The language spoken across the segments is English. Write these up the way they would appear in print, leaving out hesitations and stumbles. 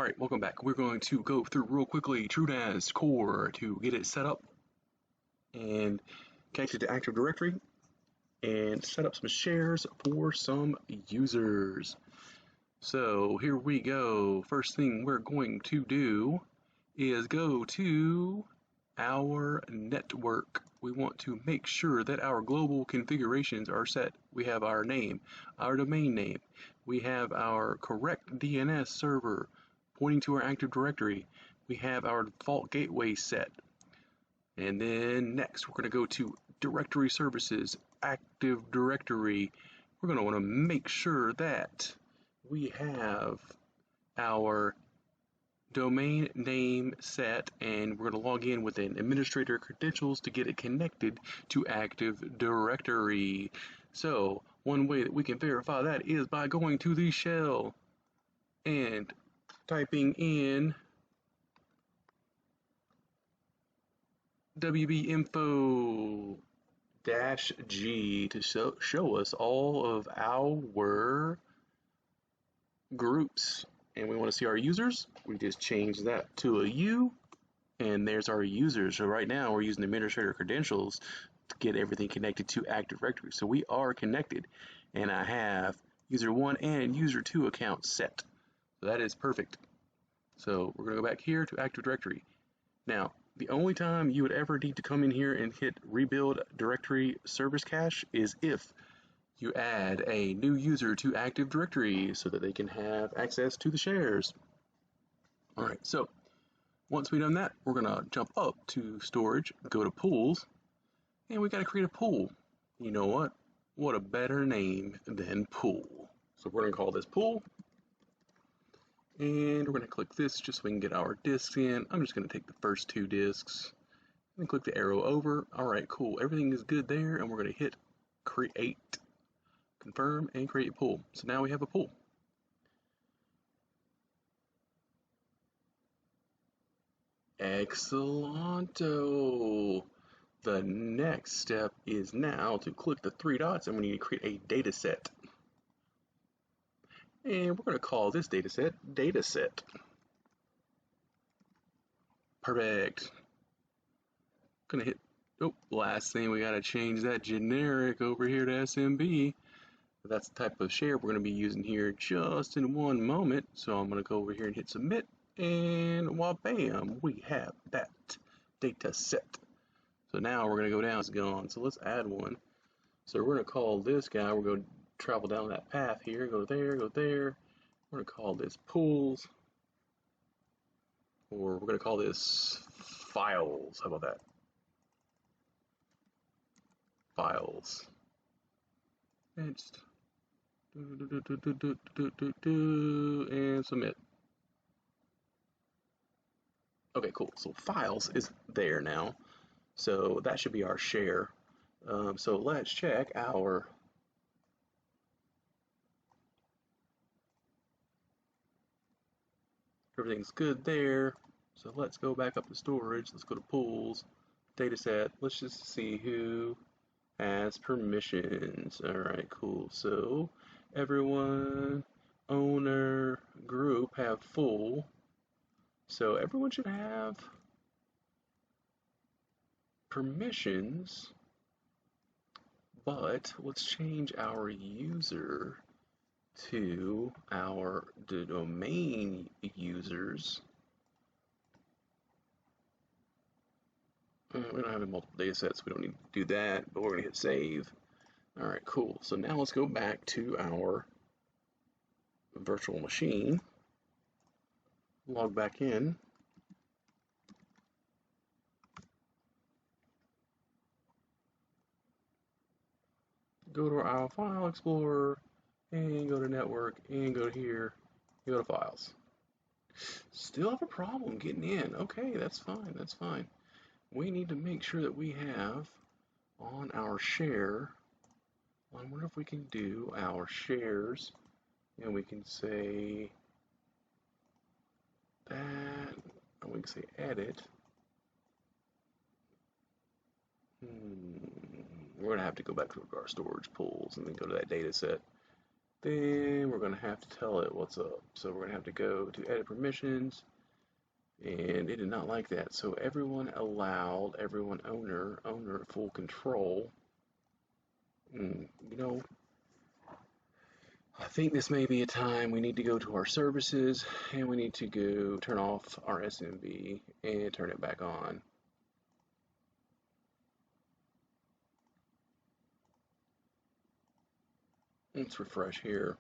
Alright, welcome back. We're going to go through real quickly TrueNAS core to get it set up and connect it to Active Directory and set up some shares for some users. So here we go. First thing we're going to do is go to our network. We want to make sure that our global configurations are set. We have our name, our domain name. We have our correct DNS server pointing to our Active Directory. We have our default gateway set. And then next we're going to go to Directory Services, Active Directory. We're going to want to make sure that we have our domain name set, and we're going to log in with an administrator credentials to get it connected to Active Directory. So one way that we can verify that is by going to the shell and typing in wbinfo-g to show us all of our groups. And we want to see our users. We just change that to a U, and there's our users. So right now we're using administrator credentials to get everything connected to Active Directory. So we are connected, and I have user 1 and user 2 accounts set. So that is perfect. So we're going to go back here to Active Directory. Now, the only time you would ever need to come in here and hit rebuild directory service cache is if you add a new user to Active Directory so that they can have access to the shares. Alright, so once we've done that, we're going to jump up to storage, go to pools, and we got to create a pool. You know what? What a better name than pool. So we're going to call this pool. And we're going to click this just so we can get our disks in. I'm just going to take the first 2 disks and click the arrow over. Alright, cool. Everything is good there, and we're going to hit create, confirm, and create pool. So now we have a pool. Excellento. The next step is now to click the 3 dots, and we need to create a data set. And we're going to call this dataset dataset. Perfect. Gonna hit, oh, last thing, we got to change that generic over here to SMB. That's the type of share we're going to be using here just in one moment. So I'm going to go over here and hit submit, and bam, we have that data set. So now we're going to go down, it's gone. So let's add one. So we're going to call this guy, we're going to travel down that path here, go there, go there. We're going to call this pools, or we're going to call this files. How about that? Files. And just and submit. Okay, cool. So files is there now. So that should be our share. So let's check our everything's good there. So let's go back up to storage. Let's go to pools, dataset. Let's just see who has permissions. Alright, cool. So everyone, owner, group have full. So everyone should have permissions, but let's change our user to our domain users. We don't have multiple data sets, we don't need to do that, but we're going to hit save. Alright, cool. So now let's go back to our virtual machine, log back in, go to our file explorer, and go to network, and go to here, go to files. Still have a problem getting in. Okay, that's fine, that's fine. We need to make sure that we have on our share, I wonder if we can do our shares, and we can say that, and we can say edit. We're going to have to go back to our storage pools and then go to that data set. then we're going to have to tell it what's up. So we're going to have to go to edit permissions, and it did not like that. So everyone allowed, everyone owner full control. You know, I think this may be a time we need to go to our services and we need to go turn off our SMB and turn it back on. Let's refresh here.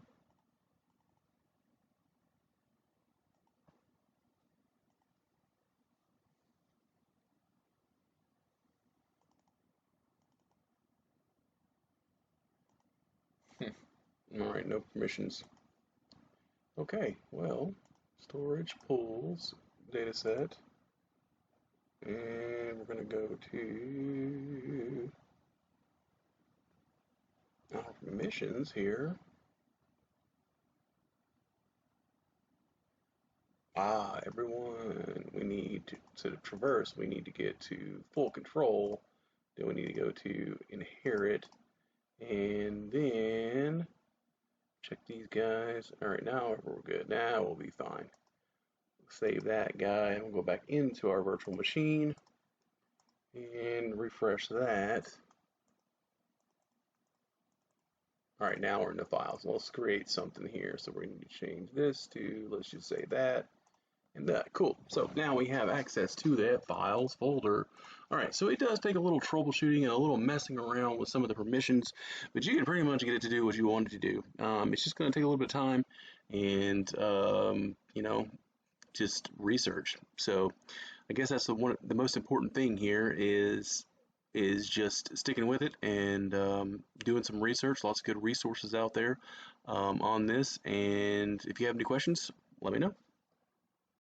All right, no permissions. Okay, well, storage pools, data set, and we're going to go to our permissions here. Everyone, we need to traverse, we need to get to full control, then we need to go to inherit, and then check these guys. All right, now we're good. Now we'll be fine. Save that guy, and we'll go back into our virtual machine and refresh that. All right, now we're in the files. Let's create something here. So we need to change this to, let's just say that and that. Cool. So now we have access to that files folder. All right, so it does take a little troubleshooting and a little messing around with some of the permissions, but you can pretty much get it to do what you want it to do. It's just going to take a little bit of time and, you know, just research. So I guess that's the most important thing here is just sticking with it and doing some research. Lots of good resources out there on this. And if you have any questions, let me know.